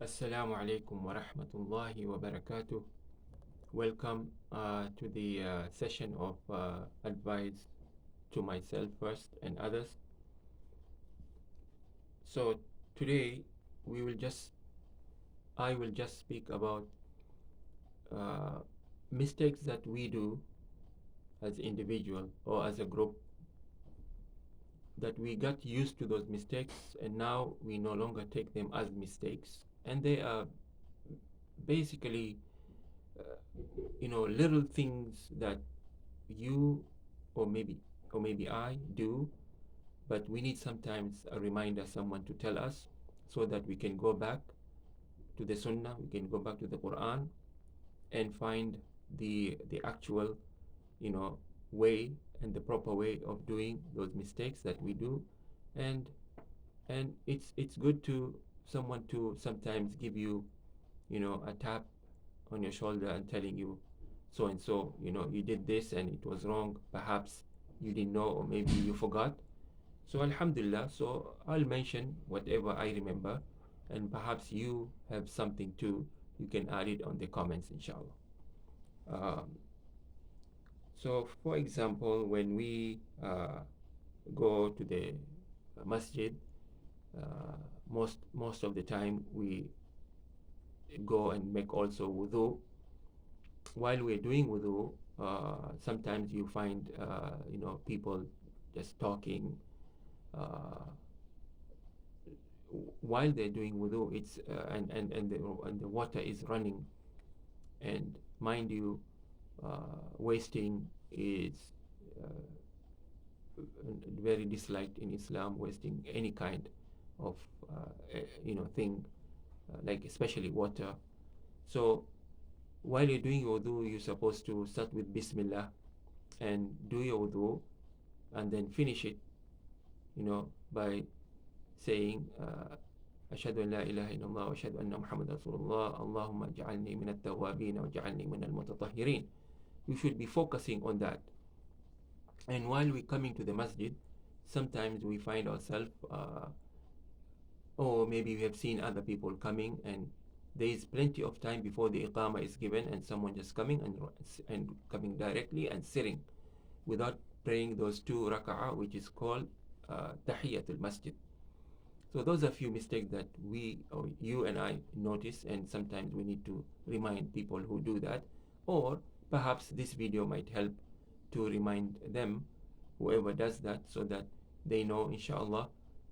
Assalamu alaikum wa rahmatullahi wa barakatuh. Welcome to the session of advice to myself first and others. So today we will just, I will just speak about uh, mistakes that we do as individual or as a group, that we got used to those mistakes and now we no longer take them as mistakes, and they are basically uh, little things that you or maybe I do, but we need sometimes a reminder, someone to tell us, so that we can go back to the Sunnah, we can go back to the Quran, and find the actual you know way and the proper way of doing those mistakes that we do. And and it's good to someone to sometimes give you a tap on your shoulder and telling you, so and so, you did this and it was wrong, perhaps you didn't know, or maybe you forgot. So Alhamdulillah, so I'll mention whatever I remember, and perhaps you have something too, you can add it on the comments, inshallah. um, so for example, when we go to the masjid, uh, most of the time we go and make also wudu. While we're doing wudu, sometimes you find people just talking uh, while they're doing wudu. It's and the water is running, and mind you, wasting is very disliked in Islam. Wasting any kind of thing, like especially water. So while you're doing wudu, you're supposed to start with Bismillah and do your wudu, and then finish it, by saying, أشهد أن لا إله إلا الله وأشهد أن محمد رسول الله اللهم اجعلني من التوابين واجعلني من المتطهرين. You should be focusing on that. And while we're coming to the masjid, sometimes we find ourselves, or maybe we have seen other people coming, and there is plenty of time before the iqama is given, and someone just coming and coming directly and sitting without praying those two rak'ah, which is called tahiyatul masjid. So those are few mistakes that we, or you and I, notice, and sometimes we need to remind people who do that. Or perhaps this video might help to remind them, whoever does that, so that they know, inshallah,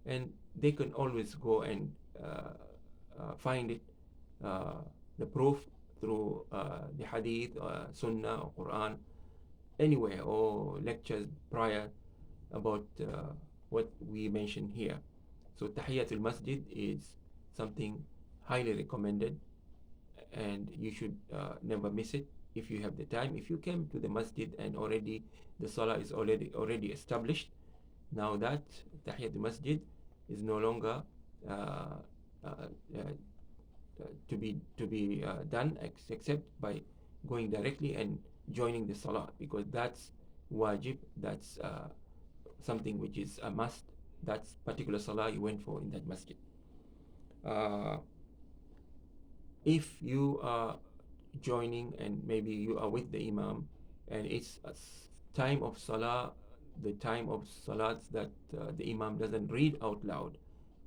and they can always go and find it, the proof, through the hadith, sunnah, or Quran, anywhere, or lectures prior about what we mentioned here. So Tahiyatul Masjid is something highly recommended, and you should never miss it if you have the time. If you came to the masjid and already the salah is already established, now that Tahiyatul Masjid is no longer uh, uh, to be done, except by going directly and joining the salah, because that's wajib, that's something which is a must. That's particular salah you went for in that masjid. If you are joining and maybe you are with the imam, and it's a time of salah, the time of salats that the imam doesn't read out loud,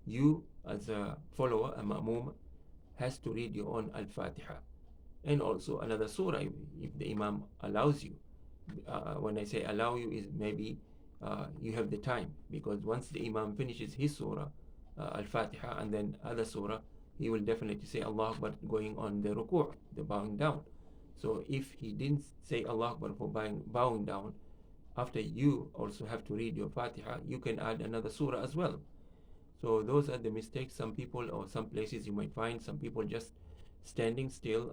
you as a follower, a ma'mum, has to read your own al-Fatiha, and also another surah if the imam allows you. When I say allow you, is maybe you have the time, because once the imam finishes his surah, al-Fatiha, and then other surah, he will definitely say Allah Akbar going on the ruku', the bowing down. So if he didn't say Allah Akbar for bowing down, after you also have to read your Fatiha, you can add another surah as well. So those are the mistakes some people, or some places you might find some people just standing still,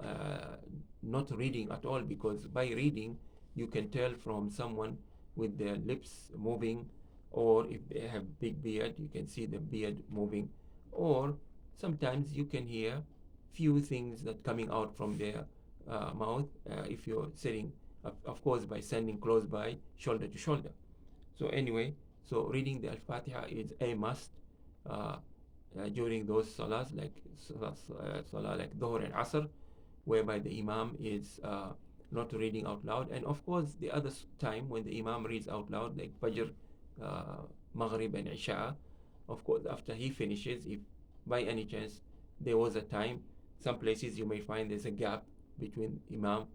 not reading at all, because by reading you can tell from someone with their lips moving, or if they have big beard, you can see the beard moving, or sometimes you can hear few things that coming out from their mouth, if you're sitting, of course, by standing close by, shoulder to shoulder. So anyway, so reading the Al-Fatiha is a must. uh, during those salahs like salah like Dhuhr and Asr, whereby the Imam is not reading out loud. And of course, the other time when the Imam reads out loud, like Fajr, Maghrib, and Isha, of course, after he finishes, if by any chance there was a time, some places you may find there's a gap between Imam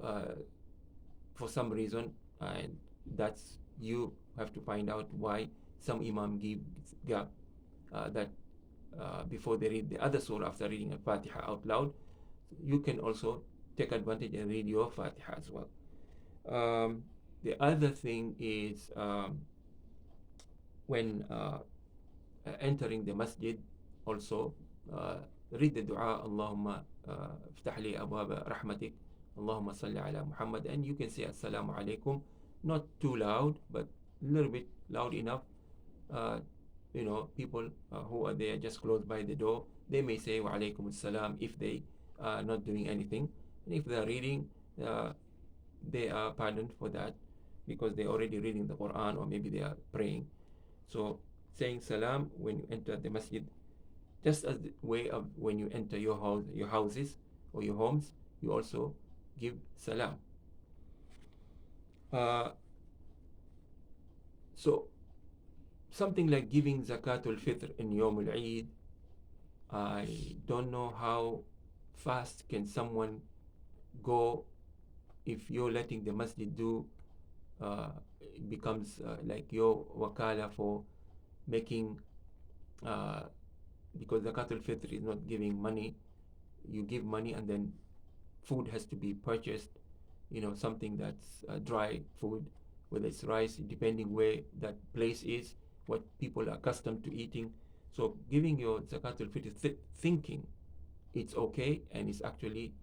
uh, for some reason, and that's you have to find out why some Imam gives gap that before they read the other surah after reading a Fatiha out loud. You can also take advantage and read your Fatiha as well. The other thing is when entering the masjid, also read the dua, Allahumma افتح لي أبواب رحمتك, Allahumma salli ala Muhammad, and you can say Assalamu alaikum, not too loud, but a little bit loud enough. People who are there just close by the door, they may say wa alaikum assalam if they are not doing anything. And if they are reading, they are pardoned for that because they're already reading the Quran, or maybe they are praying. So saying salam when you enter the masjid, just as the way of when you enter your houses or your homes, you also give salam. So something like giving zakatul fitr in Yawm al-Eid, I don't know how fast can someone go if you're letting the masjid do. It becomes like your wakala for making, because zakatul fitr is not giving money. You give money and then food has to be purchased, something that's dry food, whether it's rice, depending where that place is, what people are accustomed to eating. So giving your zakatul fitr thinking it's okay and it's actually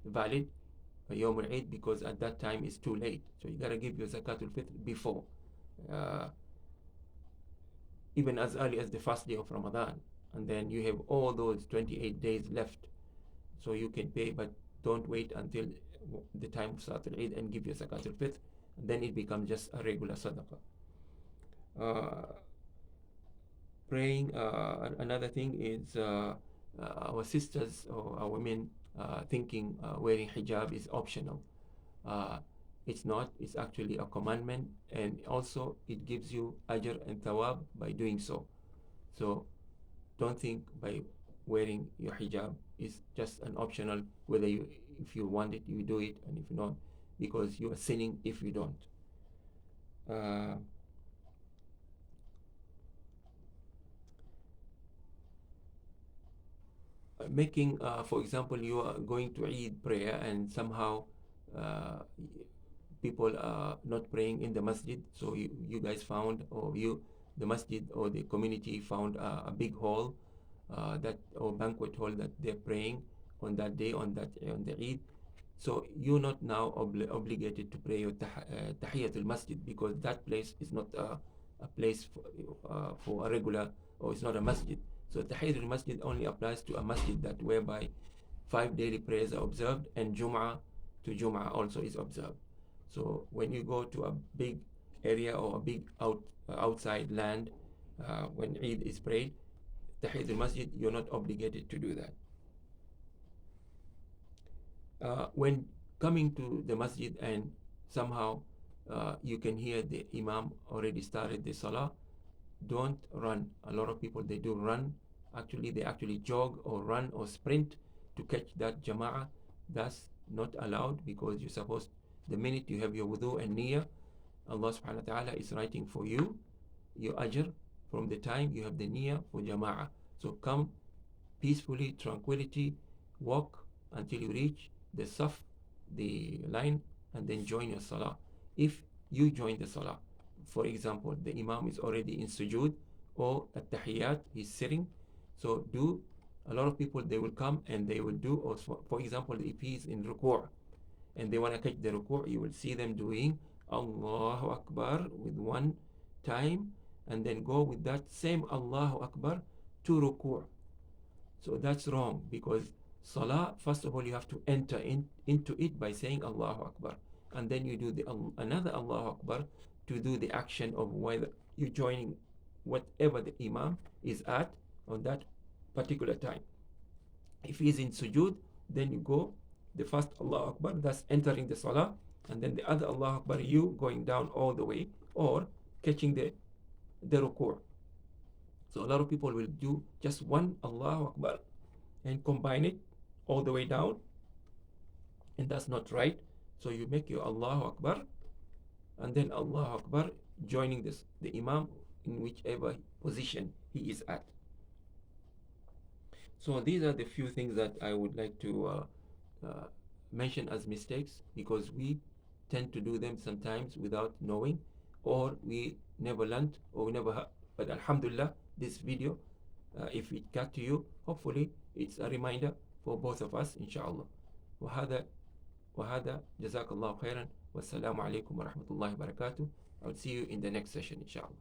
valid Yawm al-Eid, because at that time it's too late. So you gotta give your zakatul fitr before, even as early as the first day of Ramadan, and then you have all those 28 days left, so you can pay, but don't wait until the time of Salatul Eid and give your zakatul fitr, and then it becomes just a regular sadaqah. Praying, another thing is our sisters or our women thinking wearing hijab is optional. It's not. It's actually a commandment, and also it gives you ajr and thawab by doing so. So don't think by wearing your hijab is just an optional, whether if you want it, you do it, and if not, because you are sinning if you don't. Making, for example, you are going to Eid prayer and somehow people are not praying in the masjid, so you guys found, or the masjid or the community found a big hall or banquet hall that they're praying on that day, on the Eid. So you're not now obligated to pray your Tahiyatul Masjid, because that place is not a place for a regular, or it's not a masjid. So Tahiyatul Masjid only applies to a masjid that whereby 5 daily prayers are observed, and Jum'ah to Jum'ah also is observed. So when you go to a big area or a big outside land, when Eid is prayed, Tahiyatul Masjid, you're not obligated to do that. When coming to the masjid and somehow you can hear the Imam already started the Salah, don't run. A lot of people, they do run. Actually, they actually jog or run or sprint to catch that Jama'ah. That's not allowed, because you're supposed, the minute you have your wudu and niyyah, Allah subhanahu wa ta'ala is writing for you your ajr from the time you have the niyyah for Jama'ah. So come peacefully, tranquility, walk until you reach the saf, the line, and then join your salah. If you join the salah, for example, the Imam is already in sujood or at tahiyyat, he's sitting, so a lot of people, they will come and they will do, or for example, if he's in ruku' and they want to catch the ruku', you will see them doing Allahu Akbar with one time, and then go with that same Allahu Akbar to ruku'. So that's wrong, because Salah, first of all, you have to enter into it by saying Allahu Akbar, and then you do another Allahu Akbar to do the action of whether you're joining whatever the Imam is at, on that particular time. If he's in sujood, then you go the first Allah Akbar, that's entering the salah, and then the other Allah Akbar, you going down all the way, or catching the ruku'. So a lot of people will do just one Allahu Akbar and combine it all the way down, and that's not right. So you make your Allahu Akbar and then Allahu Akbar, joining the Imam in whichever position he is at. So these are the few things that I would like to mention as mistakes, because we tend to do them sometimes without knowing, or we never learned, or we never but Alhamdulillah, this video, if it got to you, hopefully it's a reminder for both of us, inshallah. وهذا جزاك الله خيرا والسلام عليكم ورحمة الله وبركاته. I'll see you in the next session, inshallah.